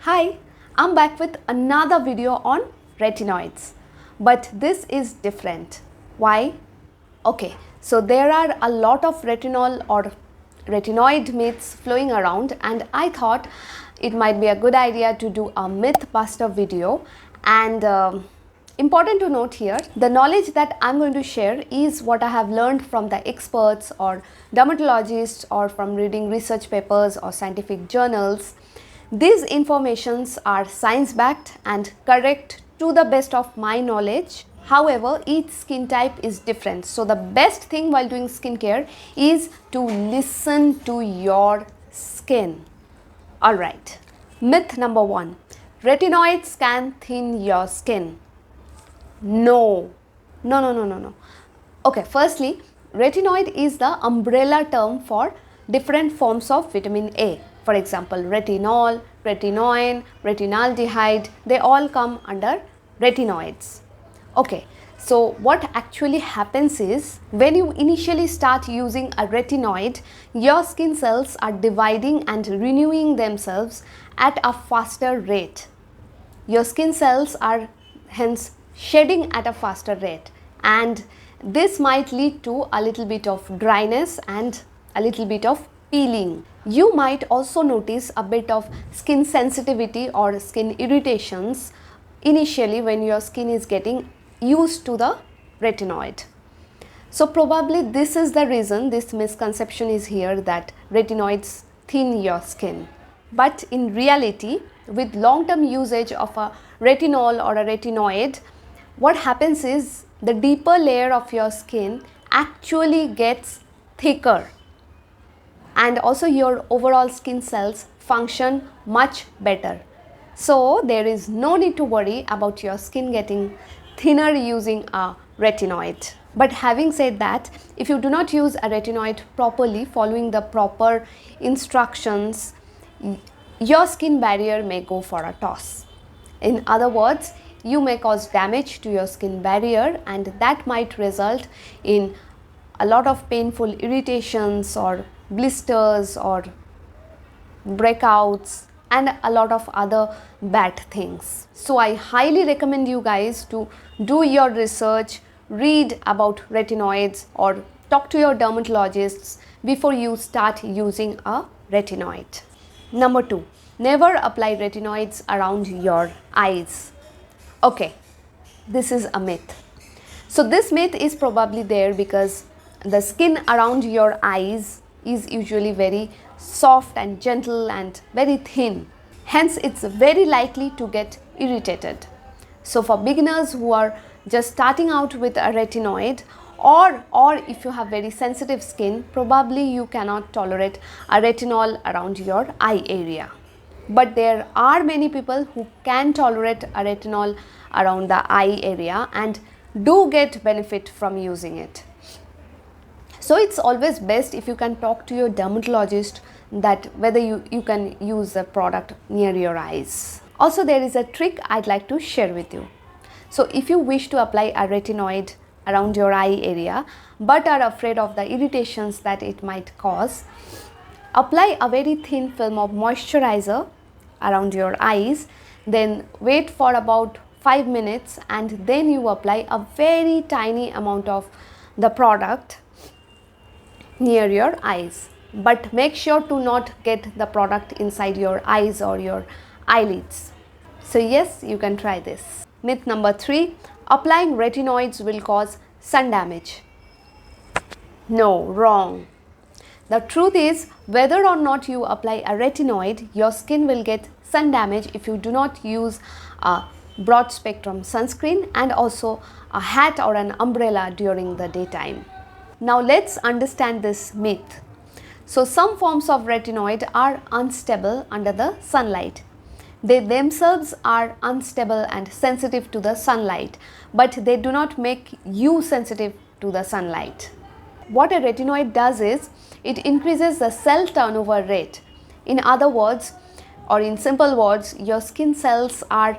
Hi, I'm back with another video on retinoids, but this is different. Why? Okay, so there are a lot of retinol or retinoid myths flowing around, and I thought it might be a good idea to do a myth buster video. And important to note here, the knowledge that I'm going to share is what I have learned from the experts or dermatologists or from reading research papers or scientific journals. These informations are science backed and correct to the best of my knowledge. However, each skin type is different. So the best thing while doing skincare is to listen to your skin. Alright, myth number 1. Retinoids can thin your skin. No. Okay, firstly, retinoid is the umbrella term for different forms of vitamin A. For example, retinol, retinoin, retinaldehyde, they all come under retinoids. Okay, so what actually happens is when you initially start using a retinoid, your skin cells are dividing and renewing themselves at a faster rate. Your skin cells are hence shedding at a faster rate, and this might lead to a little bit of dryness and a little bit of peeling. You might also notice a bit of skin sensitivity or skin irritations initially when your skin is getting used to the retinoid. So probably this is the reason this misconception is here that retinoids thin your skin. But in reality, with long-term usage of a retinol or a retinoid, what happens is the deeper layer of your skin actually gets thicker, and also your overall skin cells function much better. So there is no need to worry about your skin getting thinner using a retinoid. But having said that, if you do not use a retinoid properly, following the proper instructions, your skin barrier may go for a toss. In other words, you may cause damage to your skin barrier, and that might result in a lot of painful irritations or blisters or breakouts and a lot of other bad things. So I highly recommend you guys to do your research, read about retinoids or talk to your dermatologists before you start using a retinoid. Number 2, never apply retinoids around your eyes. Okay, this is a myth. So this myth is probably there because the skin around your eyes is usually very soft and gentle and very thin. Hence, it's very likely to get irritated. So for beginners who are just starting out with a retinoid, or if you have very sensitive skin, probably you cannot tolerate a retinol around your eye area. But there are many people who can tolerate a retinol around the eye area and do get benefit from using it. So it's always best if you can talk to your dermatologist that whether you can use the product near your eyes. Also, there is a trick I'd like to share with you. So if you wish to apply a retinoid around your eye area but are afraid of the irritations that it might cause, apply a very thin film of moisturizer around your eyes, then wait for about 5 minutes and then you apply a very tiny amount of the product near your eyes. But make sure to not get the product inside your eyes or your eyelids. So yes, you can try this. Myth number 3, applying retinoids will cause sun damage. No, wrong. The truth is, whether or not you apply a retinoid, your skin will get sun damage if you do not use a broad spectrum sunscreen and also a hat or an umbrella during the daytime. Now let's understand this myth. So some forms of retinoid are unstable under the sunlight. They themselves are unstable and sensitive to the sunlight, but they do not make you sensitive to the sunlight. What a retinoid does is, it increases the cell turnover rate. In other words, or in simple words, your skin cells are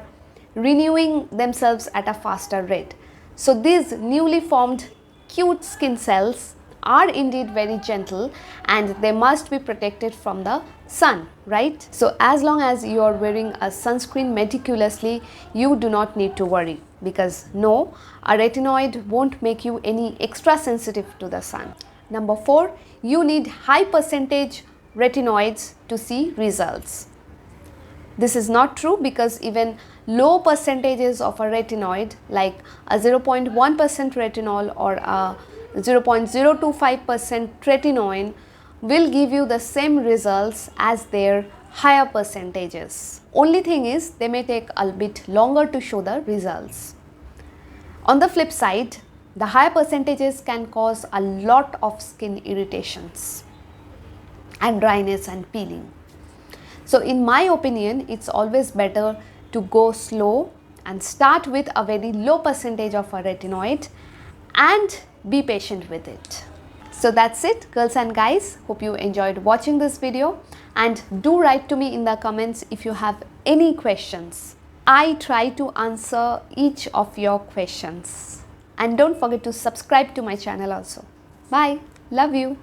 renewing themselves at a faster rate. So these newly formed cute skin cells are indeed very gentle and they must be protected from the sun, right? So as long as you are wearing a sunscreen meticulously, you do not need to worry, because no, a retinoid won't make you any extra sensitive to the sun. Number 4, you need high percentage retinoids to see results. This is not true, because even low percentages of a retinoid like a 0.1% retinol or a 0.025% tretinoin will give you the same results as their higher percentages. Only thing is, they may take a bit longer to show the results. On the flip side, the higher percentages can cause a lot of skin irritations and dryness and peeling. So in my opinion, it's always better to go slow and start with a very low percentage of a retinoid and be patient with it. So that's it, girls and guys. Hope you enjoyed watching this video, and do write to me in the comments if you have any questions. I try to answer each of your questions. And don't forget to subscribe to my channel also. Bye. Love you.